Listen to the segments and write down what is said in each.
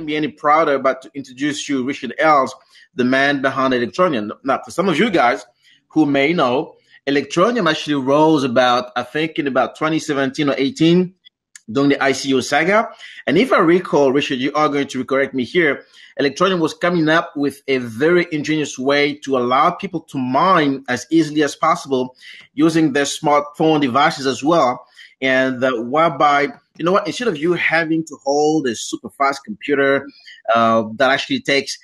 be any prouder about to introduce you Richard Ells, the man behind Electroneum. Now, for some of you guys who may know, Electroneum actually rose about, I think, in about 2017 or 18 during the ICO saga. And if I recall, Richard, you are going to correct me here, Electroneum was coming up with a very ingenious way to allow people to mine as easily as possible using their smartphone devices as well. And whereby, you know what, instead of you having to hold a super fast computer that actually takes,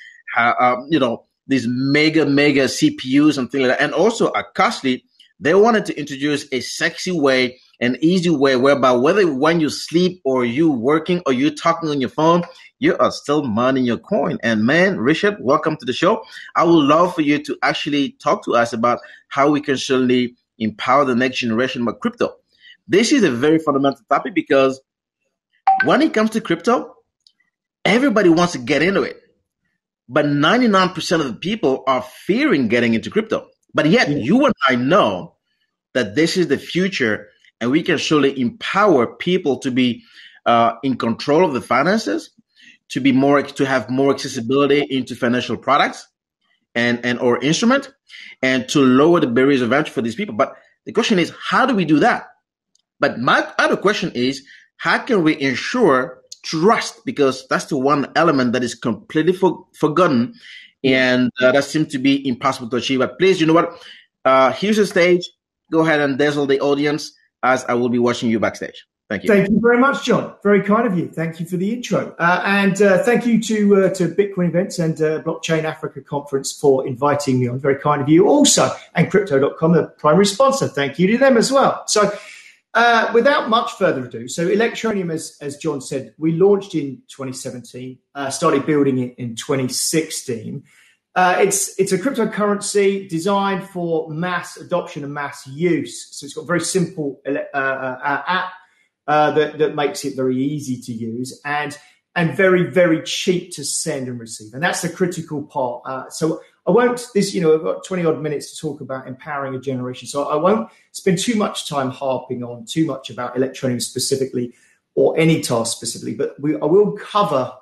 these mega CPUs and things like that, and also are costly, they wanted to introduce a sexy way, an easy way, whereby whether when you sleep or you working or you talking on your phone, you are still mining your coin. And man, Richard, welcome to the show. I would love for you to actually talk to us about how we can certainly empower the next generation with crypto. This is a very fundamental topic because when it comes to crypto, everybody wants to get into it. But 99% of the people are fearing getting into crypto. But yet you and I know that this is the future, and we can surely empower people to be in control of the finances, to have more accessibility into financial products and or instrument, and to lower the barriers of entry for these people. But the question is, how do we do that? But my other question is, how can we ensure trust? Because that's the one element that is completely forgotten, and that seems to be impossible to achieve. But please, you know what? Here's the stage. Go ahead and dazzle the audience as I will be watching you backstage. Thank you. Thank you very much, John. Very kind of you. Thank you for the intro. And thank you to Bitcoin Events and Blockchain Africa Conference for inviting me on. Very kind of you also. And Crypto.com, the primary sponsor. Thank you to them as well. So without much further ado, so Electroneum, as John said, we launched in 2017, started building it in 2016. It's a cryptocurrency designed for mass adoption and mass use. So it's got a very simple app that makes it very easy to use and very, very cheap to send and receive. And that's the critical part. So I won't, I've got 20 odd minutes to talk about empowering a generation. So I won't spend too much time harping on too much about Electroneum specifically or any task specifically, but I will cover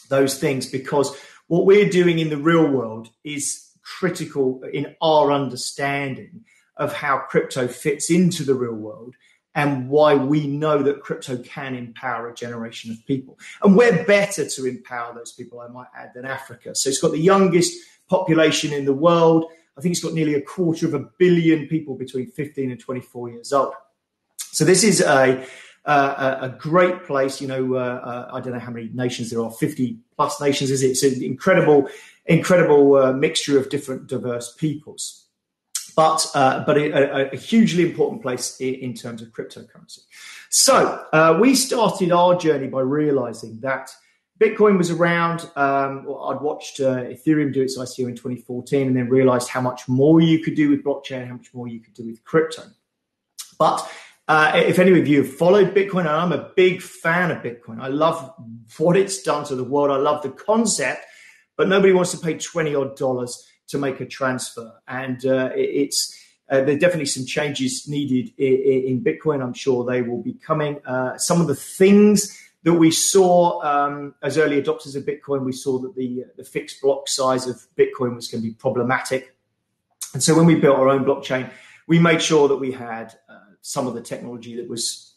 those things because what we're doing in the real world is critical in our understanding of how crypto fits into the real world and why we know that crypto can empower a generation of people. And we're better to empower those people, I might add, than Africa. So it's got the youngest population in the world. I think it's got nearly 250 million people between 15 and 24 years old. So this is a great place. I don't know how many nations there are, 50 plus nations, is it? It's an incredible mixture of different diverse peoples. But a hugely important place in terms of cryptocurrency. So we started our journey by realizing that Bitcoin was around. I'd watched Ethereum do its ICO in 2014 and then realized how much more you could do with blockchain, how much more you could do with crypto. But if any of you have followed Bitcoin, and I'm a big fan of Bitcoin, I love what it's done to the world. I love the concept, but nobody wants to pay $20 odd to make a transfer. And there are definitely some changes needed in Bitcoin. I'm sure they will be coming. Some of the things that we saw as early adopters of Bitcoin, we saw that the fixed block size of Bitcoin was going to be problematic. And so when we built our own blockchain, we made sure that we had some of the technology that was,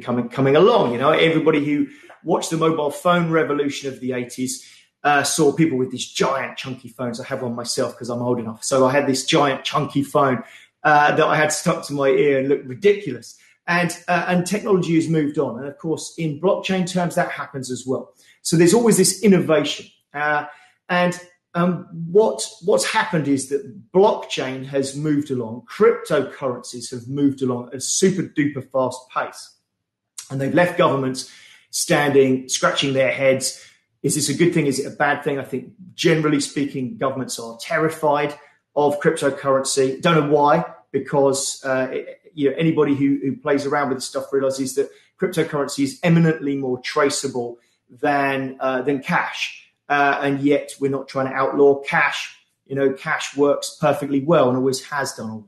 coming along. Everybody who watched the mobile phone revolution of the 80s saw people with these giant chunky phones. I have one myself because I'm old enough. So I had this giant chunky phone that I had stuck to my ear and looked ridiculous. And technology has moved on. And of course, in blockchain terms, that happens as well. So there's always this innovation. What's happened is that blockchain has moved along. Cryptocurrencies have moved along at a super duper fast pace. And they've left governments scratching their heads. Is this a good thing? Is it a bad thing? I think generally speaking, governments are terrified of cryptocurrency. Don't know why, because anybody who plays around with this stuff realizes that cryptocurrency is eminently more traceable than cash. And yet we're not trying to outlaw cash. Cash works perfectly well and always has done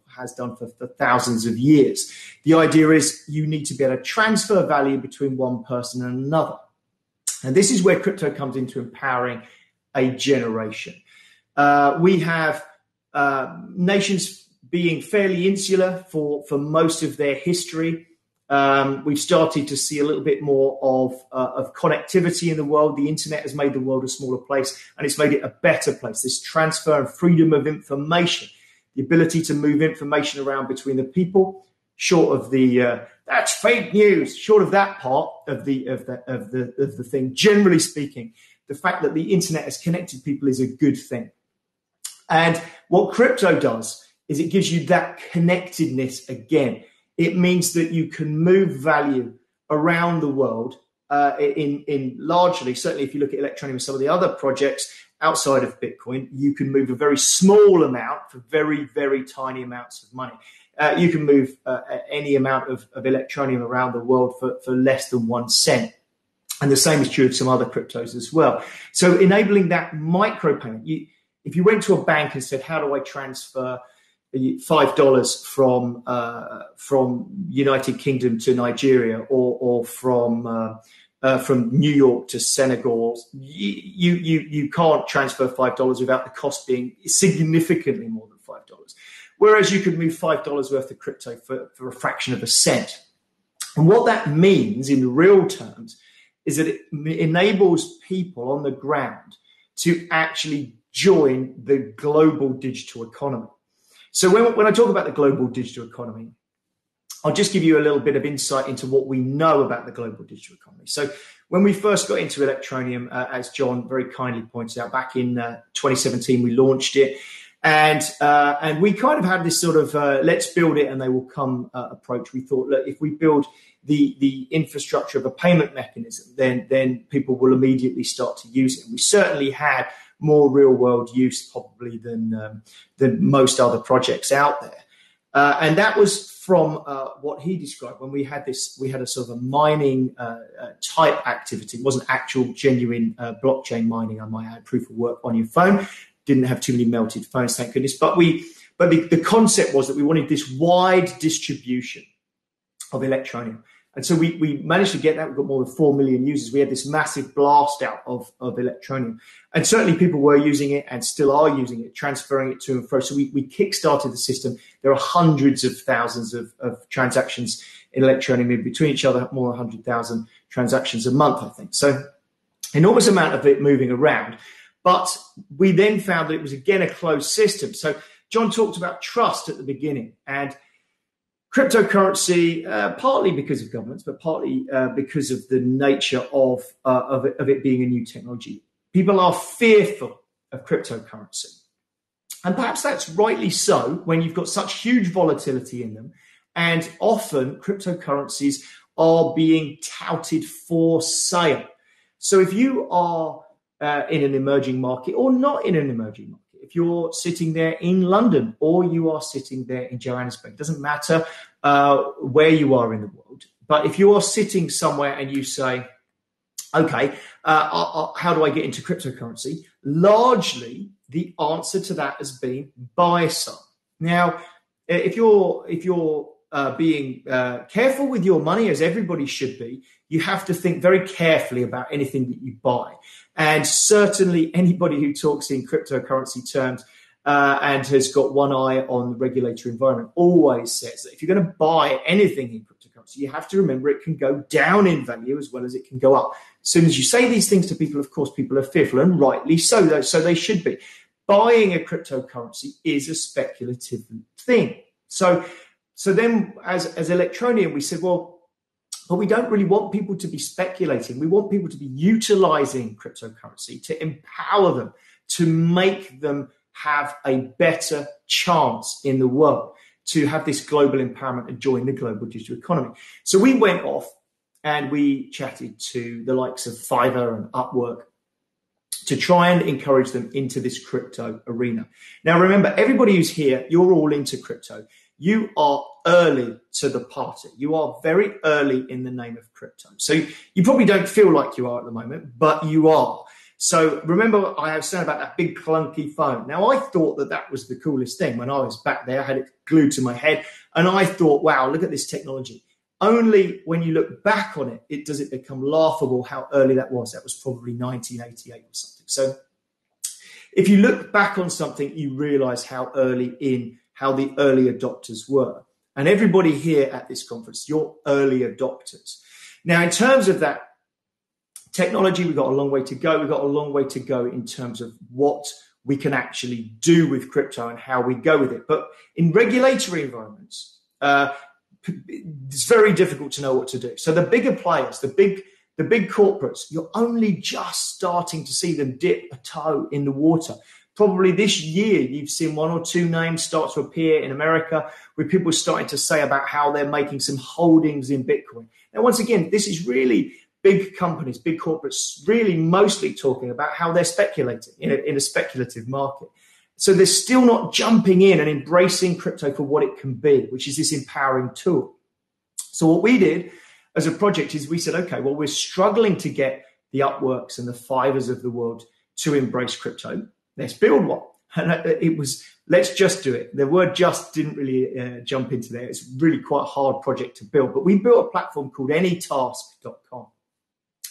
for thousands of years. The idea is you need to be able to transfer value between one person and another. And this is where crypto comes into empowering a generation. We have nations being fairly insular for most of their history. We've started to see a little bit more of connectivity in the world. The internet has made the world a smaller place, and it's made it a better place. This transfer and freedom of information, the ability to move information around between the people, short of the that's fake news. Short of that part of the thing, generally speaking, the fact that the internet has connected people is a good thing. And what crypto does is it gives you that connectedness again. It means that you can move value around the world in largely, certainly if you look at Electroneum and some of the other projects outside of Bitcoin, you can move a very small amount for very, very tiny amounts of money. You can move any amount of Electroneum around the world for less than 1 cent. And the same is true of some other cryptos as well. So enabling that micropayment. If you went to a bank and said, how do I transfer $5 from United Kingdom to Nigeria or from New York to Senegal, you can't transfer $5 without the cost being significantly more than $5. Whereas you could move $5 worth of crypto for a fraction of a cent. And what that means in real terms is that it enables people on the ground to actually join the global digital economy. So when I talk about the global digital economy, I'll just give you a little bit of insight into what we know about the global digital economy. So when we first got into Electroneum, as John very kindly pointed out, back in 2017, we launched it. And we kind of had this sort of let's build it and they will come approach. We thought, look, if we build the infrastructure of a payment mechanism, then people will immediately start to use it. And we certainly had more real world use probably than most other projects out there. And that was from what he described when we had a sort of a mining type activity. It wasn't actual genuine blockchain mining, I might add, proof of work on your phone. Didn't have too many melted phones, thank goodness. But the concept was that we wanted this wide distribution of Electroneum. And so we managed to get that. We've got more than 4 million users. We had this massive blast out of Electroneum. And certainly people were using it and still are using it, transferring it to and fro. So we kickstarted the system. There are hundreds of thousands of transactions in Electroneum in between each other, more than 100,000 transactions a month, I think. So enormous amount of it moving around. But we then found that it was, again, a closed system. So John talked about trust at the beginning. And cryptocurrency, partly because of governments, but partly because of the nature of it being a new technology. People are fearful of cryptocurrency. And perhaps that's rightly so when you've got such huge volatility in them. And often cryptocurrencies are being touted for sale. So if you are in an emerging market or not in an emerging market, if you're sitting there in London or you are sitting there in Johannesburg, it doesn't matter where you are in the world. But if you are sitting somewhere and you say, okay, how do I get into cryptocurrency? Largely, the answer to that has been buy some. Now, if you're being careful with your money, as everybody should be, you have to think very carefully about anything that you buy. And certainly anybody who talks in cryptocurrency terms and has got one eye on the regulatory environment always says that if you're going to buy anything in cryptocurrency, you have to remember it can go down in value as well as it can go up. As soon as you say these things to people, of course, people are fearful, and rightly so. So they should be. Buying a cryptocurrency is a speculative thing. So then as Electroneum, we said, well, but we don't really want people to be speculating. We want people to be utilizing cryptocurrency to empower them, to make them have a better chance in the world, to have this global empowerment and join the global digital economy. So we went off and we chatted to the likes of Fiverr and Upwork to try and encourage them into this crypto arena. Now, remember, everybody who's here, you're all into crypto. You are early to the party. You are very early in the name of crypto. So you probably don't feel like you are at the moment, but you are. So remember, I was saying about that big clunky phone. Now, I thought that was the coolest thing when I was back there. I had it glued to my head, and I thought, wow, look at this technology. only when you look back on it, does it become laughable how early that was. That was probably 1988 or something. So if you look back on something, you realize how the early adopters were. And everybody here at this conference, you're early adopters. Now, in terms of that technology, we've got a long way to go. We've got a long way to go in terms of what we can actually do with crypto and how we go with it. But in regulatory environments, it's very difficult to know what to do. So the bigger players, the big corporates, you're only just starting to see them dip a toe in the water. Probably this year, you've seen one or two names start to appear in America with people starting to say about how they're making some holdings in Bitcoin. Now, once again, this is really big companies, big corporates, really mostly talking about how they're speculating in a speculative market. So they're still not jumping in and embracing crypto for what it can be, which is this empowering tool. So what we did as a project is we said, okay, well, we're struggling to get the Upworks and the Fivers of the world to embrace crypto. Let's build one. And it was, let's just do it. The word just didn't really jump into there. It's really quite a hard project to build. But we built a platform called anytask.com.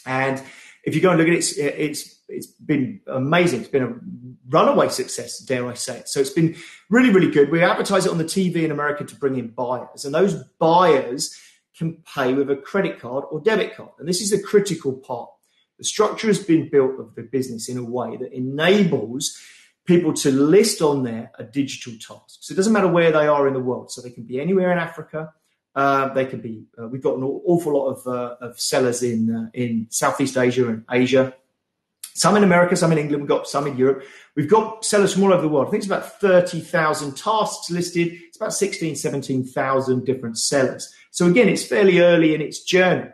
And if you go and look at it, it's been amazing. It's been a runaway success, dare I say it. So it's been really, really good. We advertise it on the TV in America to bring in buyers. And those buyers can pay with a credit card or debit card. And this is the critical part. The structure has been built of the business in a way that enables people to list on there a digital task. So it doesn't matter where they are in the world. So they can be anywhere in Africa. They can be. We've got an awful lot of sellers in Southeast Asia and Asia. Some in America, some in England. We've got some in Europe. We've got sellers from all over the world. I think it's about 30,000 tasks listed. It's about 16,000, 17,000 different sellers. So again, it's fairly early in its journey,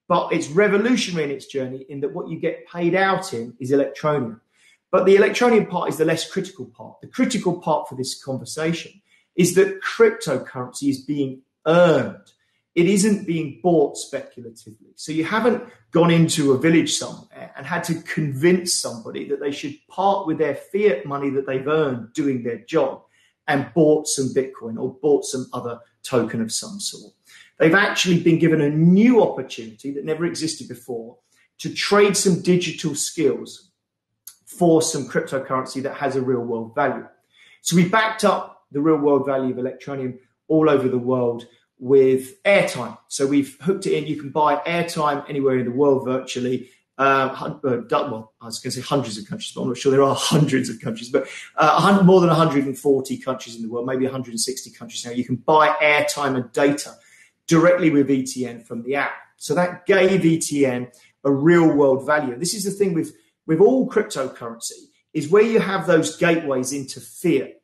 but it's revolutionary in its journey in that what you get paid out in is Electroneum. But the Electroneum part is the less critical part. The critical part for this conversation is that cryptocurrency is being earned. It isn't being bought speculatively. So you haven't gone into a village somewhere and had to convince somebody that they should part with their fiat money that they've earned doing their job and bought some Bitcoin or bought some other token of some sort. They've actually been given a new opportunity that never existed before to trade some digital skills for some cryptocurrency that has a real world value. So we backed up the real world value of Electroneum all over the world with airtime. So we've hooked it in. You can buy airtime anywhere in the world virtually. Well, I was going to say hundreds of countries, but I'm not sure there are hundreds of countries, but more than 140 countries in the world, maybe 160 countries now. You can buy airtime and data directly with ETN from the app. So that gave ETN a real world value. This is the thing with all cryptocurrency is where you have those gateways into fiat.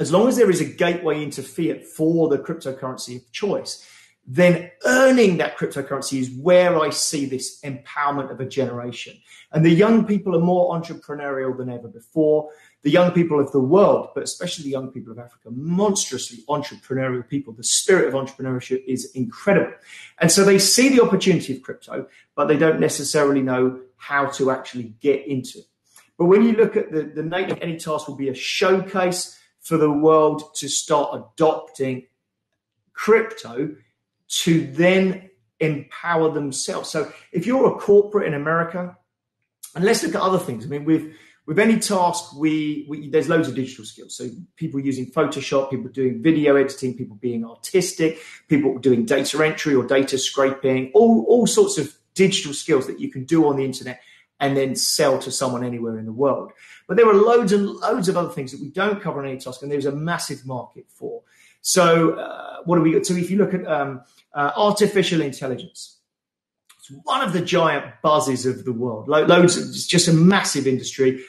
As long as there is a gateway into fiat for the cryptocurrency of choice, then earning that cryptocurrency is where I see this empowerment of a generation. And the young people are more entrepreneurial than ever before. The young people of the world, but especially the young people of Africa, monstrously entrepreneurial people. The spirit of entrepreneurship is incredible. And so they see the opportunity of crypto, but they don't necessarily know how to actually get into it. But when you look at the native any task will be a showcase for the world to start adopting crypto to then empower themselves. So if you're a corporate in America, and let's look at other things. I mean, with any task, there's loads of digital skills. So people using Photoshop, people doing video editing, people being artistic, people doing data entry or data scraping, all sorts of digital skills that you can do on the internet and then sell to someone anywhere in the world. But there are loads and loads of other things that we don't cover in any task, and there's a massive market for. So what do we got? So if you look at artificial intelligence, it's one of the giant buzzes of the world. It's just a massive industry.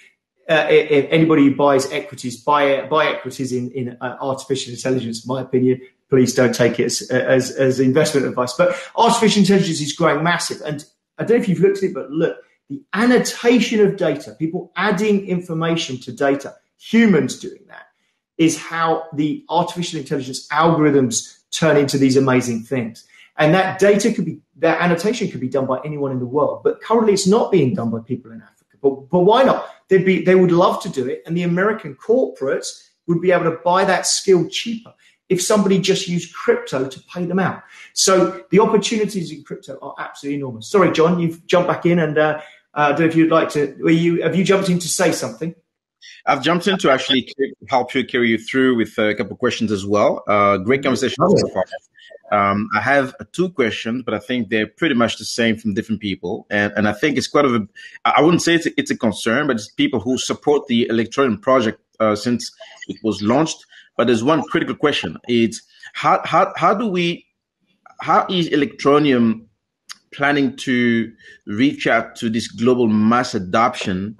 If anybody who buys equities, buy equities in artificial intelligence, in my opinion. Please don't take it as investment advice. But artificial intelligence is growing massive. And I don't know if you've looked at it, but look, the annotation of data, people adding information to data, humans doing that, is how the artificial intelligence algorithms turn into these amazing things. And that annotation could be done by anyone in the world. But currently it's not being done by people in Africa. But why not? They would love to do it. And the American corporates would be able to buy that skill cheaper. if somebody just used crypto to pay them out. So the opportunities in crypto are absolutely enormous. Sorry, John, you've jumped back in, and I don't know if you'd like to. Have you jumped in to say something? I've jumped in to actually help you carry you through with a couple of questions as well. Great conversation so far. I have two questions, but I think they're pretty much the same from different people. And I think it's quite of a, I wouldn't say it's a concern, but it's people who support the Electroneum project since it was launched. But there's one critical question. It's how is Electroneum planning to reach out to this global mass adoption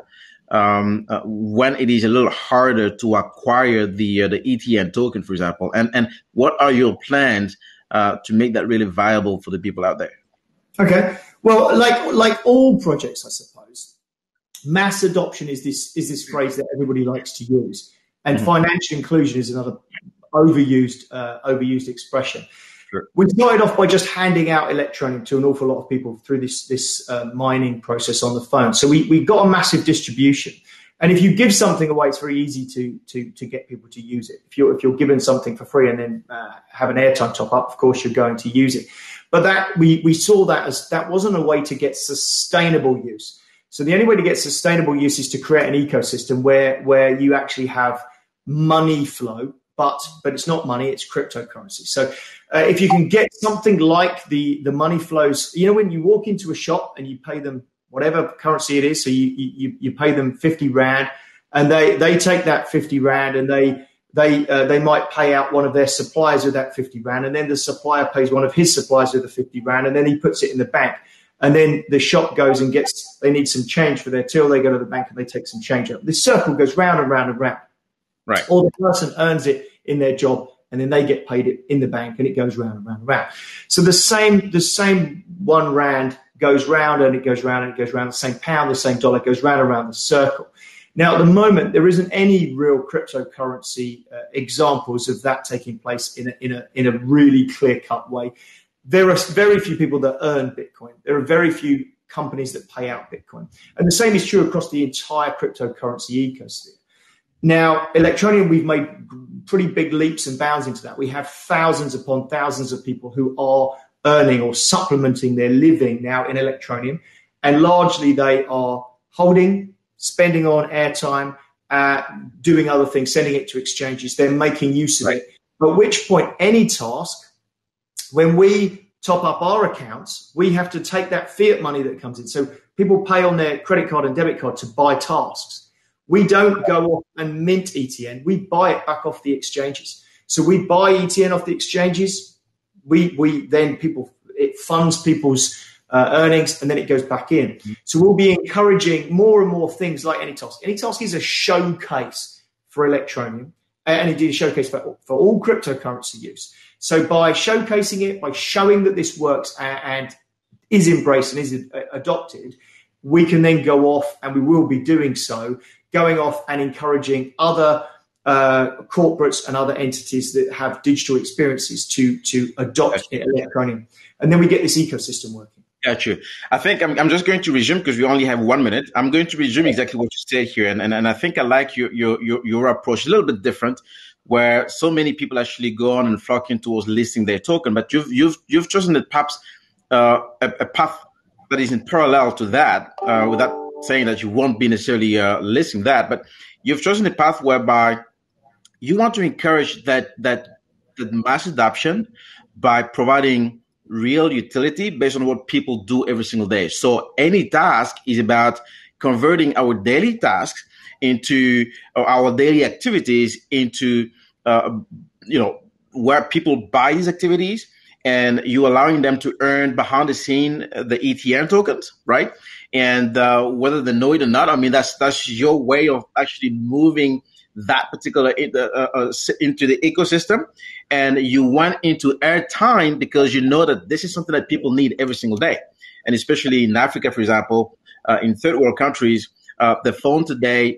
when it is a little harder to acquire the ETN token, for example? And what are your plans to make that really viable for the people out there? Okay. Well, like all projects, I suppose, mass adoption is this phrase that everybody likes to use, and financial inclusion is another overused expression. Sure. We started off by just handing out Electroneum to an awful lot of people through this mining process on the phone. So we got a massive distribution. And if you give something away, it's very easy to get people to use it. If you're given something for free and then have an airtime top up, of course you're going to use it. But that we saw that as that wasn't a way to get sustainable use. So the only way to get sustainable use is to create an ecosystem where you actually have money flow, but it's not money, it's cryptocurrency. So if you can get something like the money flows, when you walk into a shop and you pay them whatever currency it is, so you pay them 50 Rand, and they take that 50 Rand and they might pay out one of their suppliers with that 50 Rand, and then the supplier pays one of his suppliers with the 50 Rand, and then he puts it in the bank. And then the shop goes and they need some change for their till, they go to the bank and they take some change out. This circle goes round and round and round. Right. Or the person earns it in their job, and then they get paid it in the bank, and it goes round and round and round. So the same 1 Rand goes round and it goes round and it goes round. The same pound, the same dollar goes round and round the circle. Now, at the moment, there isn't any real cryptocurrency examples of that taking place in a really clear-cut way. There are very few people that earn Bitcoin. There are very few companies that pay out Bitcoin. And the same is true across the entire cryptocurrency ecosystem. Now, Electroneum, we've made pretty big leaps and bounds into that. We have thousands upon thousands of people who are earning or supplementing their living now in Electroneum. And largely they are holding, spending on airtime, doing other things, sending it to exchanges. They're making use of it. At which point, any task, when we top up our accounts, we have to take that fiat money that comes in. So people pay on their credit card and debit card to buy tasks. We don't go off and mint ETN. We buy it back off the exchanges. So we buy ETN off the exchanges. It funds people's earnings, and then it goes back in. So we'll be encouraging more and more things like AnyTask. AnyTask is a showcase for Electroneum, and indeed a showcase for all cryptocurrency use. So by showcasing it, by showing that this works and is embraced and is adopted, we can then go off, and we will be doing so, going off and encouraging other corporates and other entities that have digital experiences to adopt Electroneum. And then we get this ecosystem working. Got you. I think I'm just going to resume because we only have 1 minute. I'm going to resume exactly what you said here. And I think I like your approach, a little bit different, where so many people actually go on and flock in towards listing their token. But you've chosen that perhaps a path that is in parallel to that, without saying that you won't be necessarily listing that, but you've chosen a path whereby you want to encourage that mass adoption by providing real utility based on what people do every single day. So AnyTask is about converting our daily tasks into our daily activities into where people buy these activities, and you allowing them to earn behind the scene the ETN tokens, right? And whether they know it or not, I mean, that's your way of actually moving that particular into the ecosystem. And you went into airtime because you know that this is something that people need every single day. And especially in Africa, for example, in third world countries, the phone today,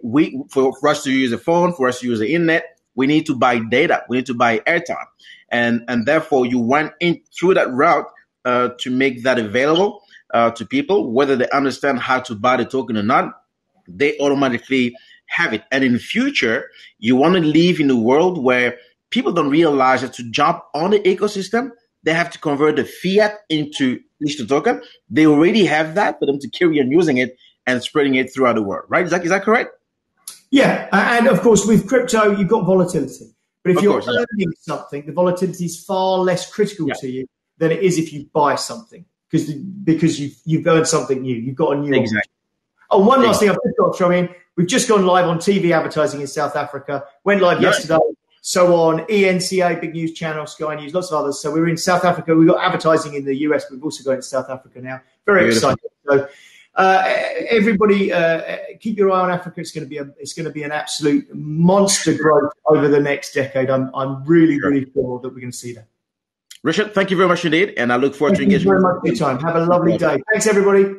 for us to use a phone, for us to use the internet, we need to buy data. We need to buy airtime. And therefore, you went in through that route to make that available to people, whether they understand how to buy the token or not, they automatically have it. And in the future, you want to live in a world where people don't realize that to jump on the ecosystem, they have to convert the fiat into digital token. They already have that for them to carry on using it and spreading it throughout the world, right? Is that correct? Yeah, and of course with crypto, you've got volatility. But if you're earning something, the volatility is far less critical to you than it is if you buy something, because you've earned something new. You've got a new exactly. Oh, one last thing I've just got to throw in. We've just gone live on TV advertising in South Africa. Went live yesterday. So on ENCA, big news channel, Sky News, lots of others. So we're in South Africa. We've got advertising in the US. We've also got in South Africa now. Very exciting. So everybody, keep your eye on Africa. It's going to be an absolute monster growth over the next decade. I'm really sure that we're going to see that. Richard, thank you very much indeed, and I look forward to engaging. Thank you very much for your time. Have a lovely day. Thanks, everybody.